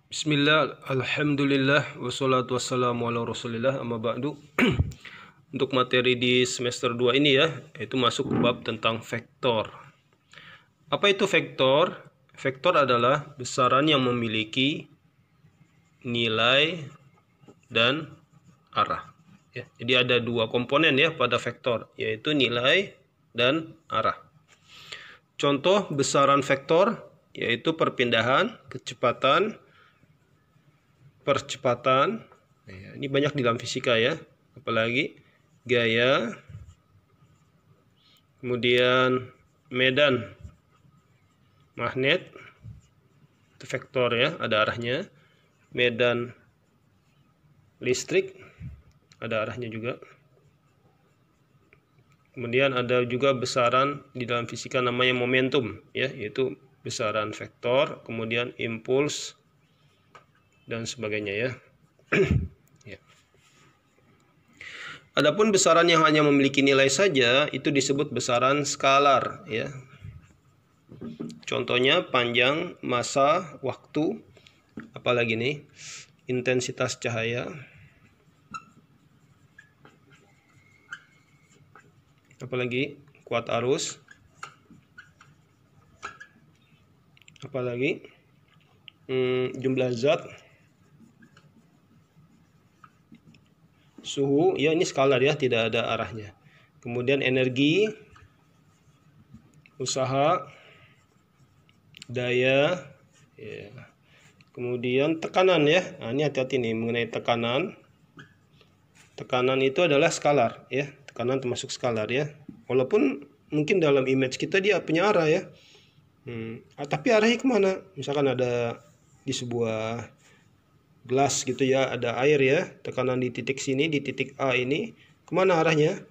Bismillah, alhamdulillah, wassalatu wassalamu ala rasulillah, amma ba'du. Untuk materi di semester 2 ini ya, itu masuk bab tentang vektor. Apa itu vektor? Vektor adalah besaran yang memiliki nilai dan arah. Ya, jadi ada dua komponen ya pada vektor, yaitu nilai dan arah. Contoh besaran vektor yaitu perpindahan, kecepatan, percepatan. Nah, ini banyak di dalam fisika ya, apalagi gaya, kemudian medan magnet, itu vektor ya, ada arahnya. Medan listrik ada arahnya juga. Kemudian ada juga besaran di dalam fisika namanya momentum ya, yaitu besaran vektor, kemudian impuls dan sebagainya ya. Ya. Adapun besaran yang hanya memiliki nilai saja itu disebut besaran skalar ya. Contohnya panjang, massa, waktu, apalagi nih, intensitas cahaya, apalagi kuat arus, apalagi jumlah zat, suhu ya, ini skalar ya, tidak ada arahnya. Kemudian energi, usaha, daya ya. Kemudian tekanan ya. Nah, ini hati-hati nih mengenai tekanan. Tekanan itu adalah skalar ya. Tekanan termasuk skalar ya. Walaupun mungkin dalam image kita dia punya arah ya. Tapi arahnya kemana? Misalkan ada di sebuah gelas gitu ya, ada air ya, tekanan di titik sini, di titik A ini, kemana arahnya?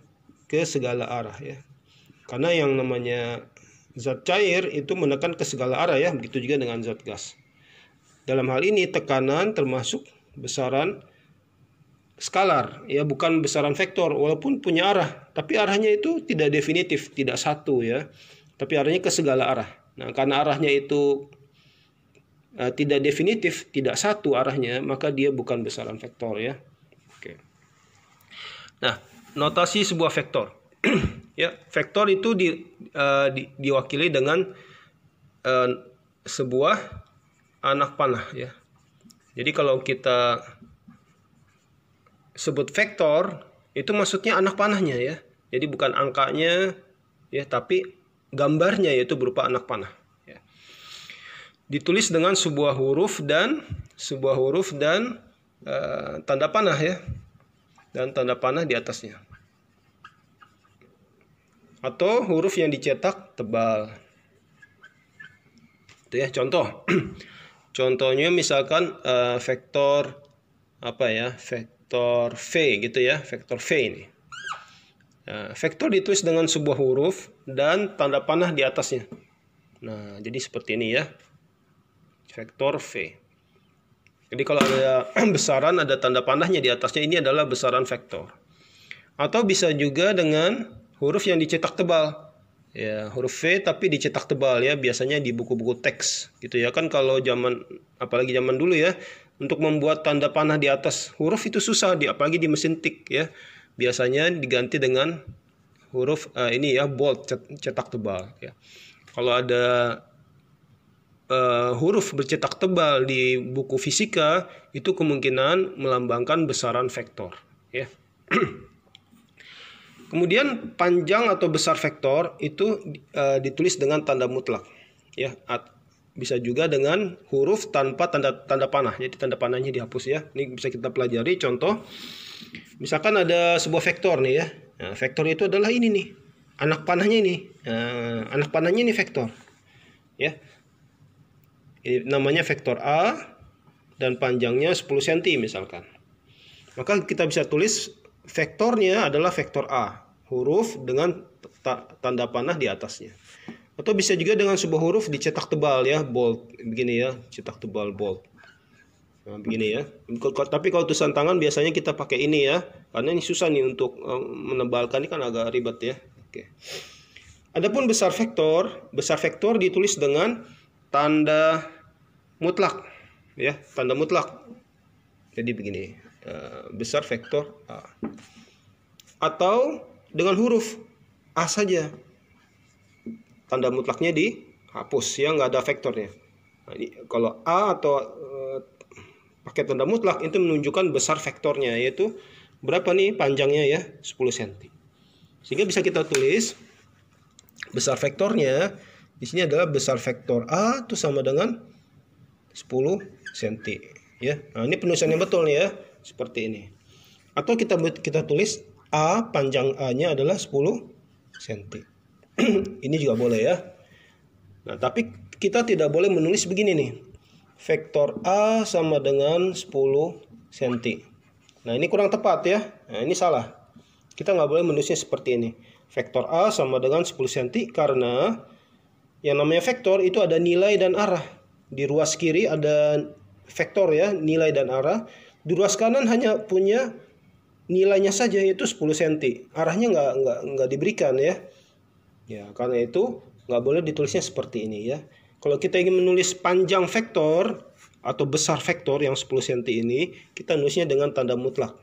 Ke segala arah ya. Karena yang namanya zat cair itu menekan ke segala arah ya, begitu juga dengan zat gas. Dalam hal ini tekanan termasuk besaran skalar ya, bukan besaran vektor, walaupun punya arah, tapi arahnya itu tidak definitif, tidak satu ya, tapi arahnya ke segala arah. Nah, karena arahnya itu tidak definitif, tidak satu arahnya, maka dia bukan besaran vektor ya. Oke. Nah, notasi sebuah vektor. Ya, vektor itu diwakili dengan sebuah anak panah ya. Jadi kalau kita sebut vektor itu maksudnya anak panahnya ya. Jadi bukan angkanya ya, tapi gambarnya yaitu berupa anak panah. Ditulis dengan sebuah huruf dan tanda panah ya, dan tanda panah di atasnya, atau huruf yang dicetak tebal. Itu ya contoh. Contohnya misalkan vektor apa ya, vektor V gitu ya, vektor V ini. Vektor ditulis dengan sebuah huruf dan tanda panah di atasnya. Nah, jadi seperti ini ya. Vektor V. Jadi kalau ada besaran ada tanda panahnya di atasnya, ini adalah besaran vektor. Atau bisa juga dengan huruf yang dicetak tebal. Ya, huruf V tapi dicetak tebal ya, biasanya di buku-buku teks gitu ya. Kan kalau apalagi zaman dulu ya, untuk membuat tanda panah di atas huruf itu susah, apalagi di mesin tik ya. Biasanya diganti dengan huruf ini ya, bold, cetak tebal ya. Kalau ada huruf bercetak tebal di buku fisika, itu kemungkinan melambangkan besaran vektor ya. Kemudian panjang atau besar vektor itu ditulis dengan tanda mutlak ya. Bisa juga dengan huruf tanpa tanda panah, jadi tanda panahnya dihapus ya. Ini bisa kita pelajari. Contoh, misalkan ada sebuah vektor nih ya. Nah, vektor itu adalah ini nih, anak panahnya ini. Anak panahnya ini vektor ya. Ini namanya vektor A dan panjangnya 10 cm misalkan. Maka kita bisa tulis vektornya adalah vektor A, huruf dengan tanda panah di atasnya. Atau bisa juga dengan sebuah huruf dicetak tebal ya, bold, begini ya, cetak tebal bold. Nah, begini ya. Tapi kalau tulisan tangan biasanya kita pakai ini ya, karena ini susah nih untuk menebalkan, ini kan agak ribet ya. Oke. Adapun besar vektor ditulis dengan tanda mutlak ya, tanda mutlak. Jadi begini, besar vektor A. Atau dengan huruf A saja, tanda mutlaknya dihapus, ya, nggak ada vektornya. Nah, ini kalau A atau pakai tanda mutlak itu menunjukkan besar vektornya, yaitu berapa nih panjangnya, ya, 10 cm. Sehingga bisa kita tulis besar vektornya di sini adalah besar vektor A itu sama dengan 10 cm, ya. Nah, ini penulisan yang betul nih, ya, seperti ini. Atau kita tulis A, panjang A-nya adalah 10 cm. Ini juga boleh, ya. Nah, tapi kita tidak boleh menulis begini nih. Vektor A sama dengan 10 cm. Nah, ini kurang tepat, ya. Nah, ini salah. Kita nggak boleh menulisnya seperti ini. Vektor A sama dengan 10 cm karena yang namanya vektor itu ada nilai dan arah. Di ruas kiri ada vektor, ya, nilai dan arah. Di ruas kanan hanya punya nilainya saja, yaitu 10 cm. Arahnya nggak diberikan, ya. Ya, karena itu nggak boleh ditulisnya seperti ini, ya. Kalau kita ingin menulis panjang vektor atau besar vektor yang 10 cm ini, kita nulisnya dengan tanda mutlak.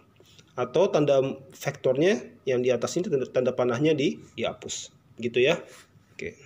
Atau tanda vektornya yang di atas ini, tanda panahnya dihapus. Gitu, ya. Oke.